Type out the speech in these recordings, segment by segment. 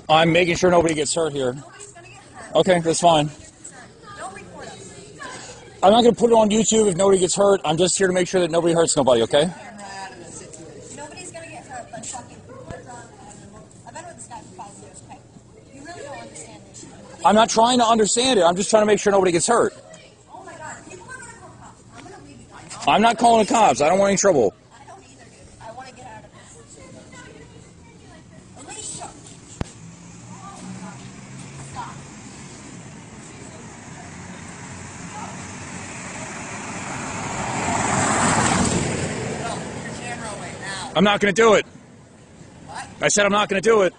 I'm making sure nobody gets hurt here. Okay, that's fine. I'm not going to put it on YouTube if nobody gets hurt. I'm just here to make sure that nobody hurts nobody, okay? Nobody's going to get hurt, but fucking... I've been with this guy for 5 years, okay? You really don't understand this shit. I'm not trying to understand it. I'm just trying to make sure nobody gets hurt. Oh my God, people are going to call cops. I'm going to leave you guys. I'm not calling the cops. I don't want any trouble. I don't either, dude. I want to get out of this. Alicia! Stop. I'm not going to do it. What? I said I'm not going to do it.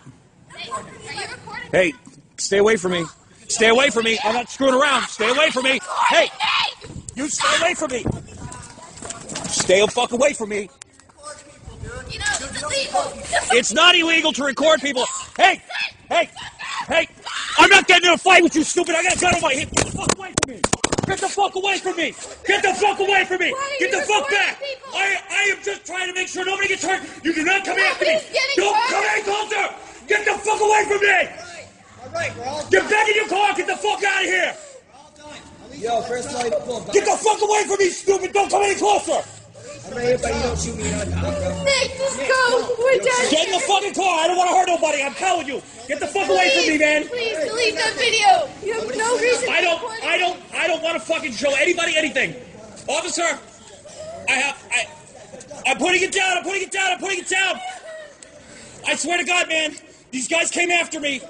Hey, are you recording? Hey, stay away from me. Stay away from me. I'm not screwing around. Stay away from me. Hey, you stay away from me. Stay the fuck away from me. You know, it's illegal. It's not illegal to record people. Hey, hey, hey. I'm not getting in a fight with you, stupid. I got a gun on my hip. Get the fuck away from me. Get the fuck away from me. Get the fuck away from me. Get the fuck back. I am just trying to make sure nobody gets hurt. You do not come after me. Don't come any closer. Get the fuck away from me. All right, we're all Get back in your car. Get the fuck out of here. We're all done. Yo, first light, pull back. Get the fuck away from me, stupid. Don't come any closer. I'm right here, but you don't shoot me. Nick, just go. We're done. Get in the fucking car. I don't want to hurt nobody. I'm telling you. Get the fuck away from me, man. Please delete that video. You have no reason to record it. I don't want to fucking show anybody anything. Officer, I'm putting it down. I'm putting it down. I'm putting it down. I swear to God, man. These guys came after me.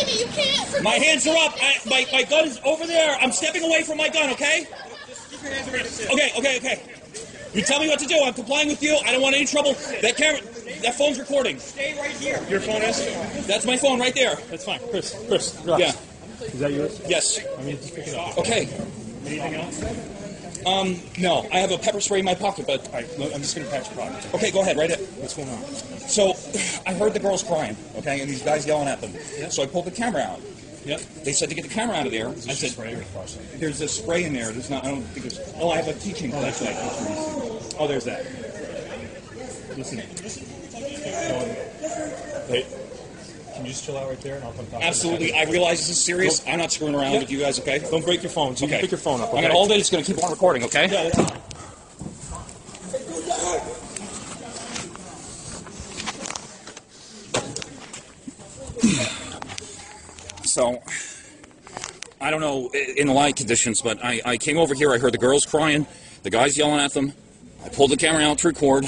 You can't. My hands are up. My gun is over there. I'm stepping away from my gun, okay? Keep your hands around the sit. Okay. You tell me what to do. I'm complying with you. I don't want any trouble. That phone's recording. Stay right here. Your phone is? That's my phone right there. That's fine. Chris, relax. Yeah. Is that yours? Yes. I mean, just pick it up. Okay. Anything else? No. I have a pepper spray in my pocket, but... All right, look, I'm just going to patch your pocket. Okay, go ahead. Write it. What's going on? So, I heard the girls crying, okay, and these guys yelling at them. Yep. So I pulled the camera out. Yep. They said to get the camera out of there. I said, spray or faucet? there's a spray in there. There's not, I don't think there's... Oh, I have a teaching class. Oh, there's that. Listen. Hey, can you just chill out right there and I'll come talk to you? Absolutely. I realize this is serious. I'm not screwing around with you guys, okay? Don't break your phone. So you Okay. can pick your phone up, okay? I'm going to hold it. It's going to keep on recording, okay? Yeah, that's fine. So, I don't know in the light conditions, but I came over here. I heard the girls crying, the guys yelling at them. I pulled the camera out to record.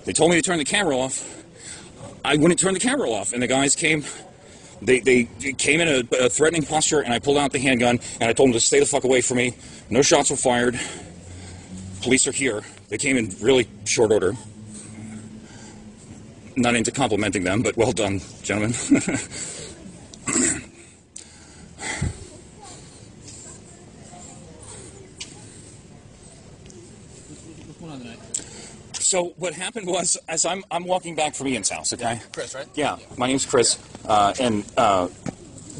They told me to turn the camera off. I wouldn't turn the camera off, and the guys came. They came in a threatening posture, and I pulled out the handgun, and I told them to stay the fuck away from me. No shots were fired. Police are here. They came in really short order. Not into complimenting them, but well done, gentlemen. So what happened was, as I'm walking back from Ian's house, okay? Chris, right? Yeah, my name's Chris, and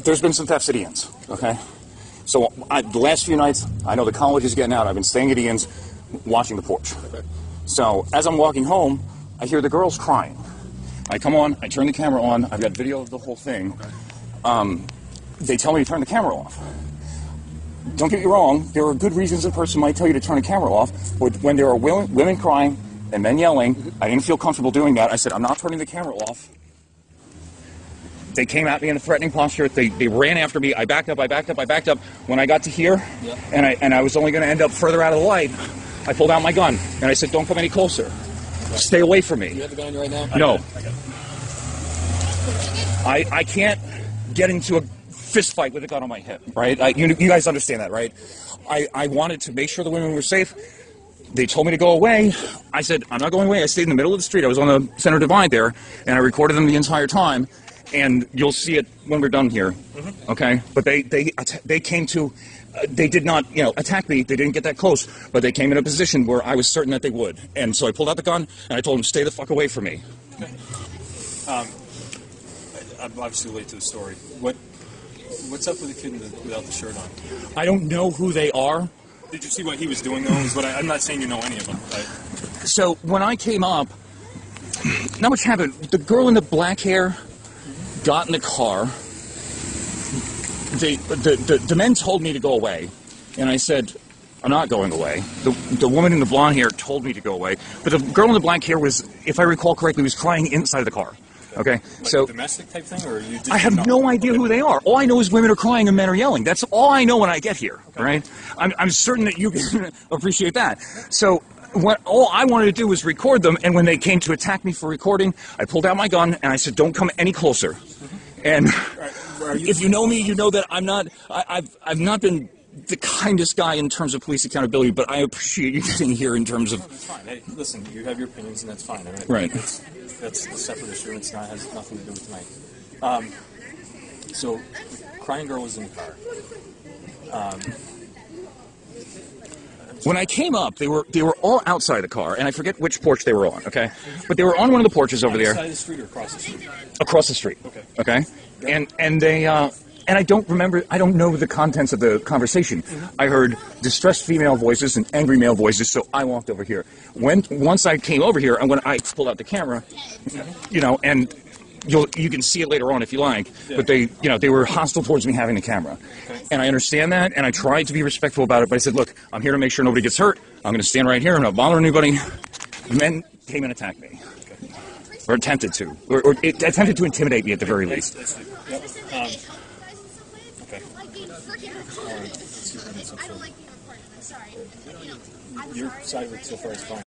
there's been some thefts at Ian's, okay? So the last few nights, I know the college is getting out. I've been staying at Ian's, watching the porch. Okay. So as I'm walking home, I hear the girls crying. I come on, I turn the camera on. I've got video of the whole thing. Okay. They tell me to turn the camera off. Don't get me wrong, there are good reasons a person might tell you to turn the camera off, but when there are women crying and men yelling, I didn't feel comfortable doing that. I said, I'm not turning the camera off. They came at me in a threatening posture. They ran after me. I backed up. When I got to here, and I was only going to end up further out of the light, I pulled out my gun, and I said, don't come any closer. Stay away from me. You have the gun on you right now? No. I can't get into a fist fight with a gun on my hip, right? You guys understand that, right? I wanted to make sure the women were safe. They told me to go away. I said, I'm not going away. I stayed in the middle of the street. I was on the center divide there, and I recorded them the entire time. And you'll see it when we're done here, okay? But they came to, they did not, attack me. They didn't get that close, but they came in a position where I was certain that they would. And so I pulled out the gun, and I told them, stay the fuck away from me. Okay. I'm obviously late to the story. What's up with the kid without the shirt on? I don't know who they are. Did you see what he was doing, though? Is what I'm not saying you know any of them. So when I came up, not much happened. The girl in the black hair got in the car. The men told me to go away, and I said, I'm not going away. The woman in the blonde hair told me to go away, but the girl in the black hair was, if I recall correctly, was crying inside of the car. Okay, Like so a domestic type thing, or you? Just I have no idea who they are. All I know is women are crying and men are yelling. That's all I know when I get here. Okay. Right? I'm certain that you can appreciate that. So all I wanted to do was record them, and when they came to attack me for recording, I pulled out my gun and I said, "Don't come any closer." And if you know me, you know that I'm not. I've not been the kindest guy in terms of police accountability, but I appreciate you getting here in terms of. That's fine. Hey, listen, you have your opinions, and that's fine. I mean, Right. That's a separate issue. It's not has nothing to do with tonight. So, the crying girl was in the car. When I came up, they were all outside the car, and I forget which porch they were on. Okay, but they were on one of the porches over there. Side of the street or across the street? Across the street. Okay. Okay. And they and I don't remember. I don't know the contents of the conversation. I heard distressed female voices and angry male voices, so I walked over here. Once I came over here, and when I pulled out the camera, you know, and you can see it later on if you like. Yeah. But they were hostile towards me having the camera, and I understand that, and I tried to be respectful about it. But I said, look, I'm here to make sure nobody gets hurt. I'm going to stand right here. I'm not bothering anybody. The men came and attacked me. Or attempted to. Or attempted to intimidate me at the very least. Yep. Okay. I don't like being recorded. I'm sorry. Your side of it so far is fine.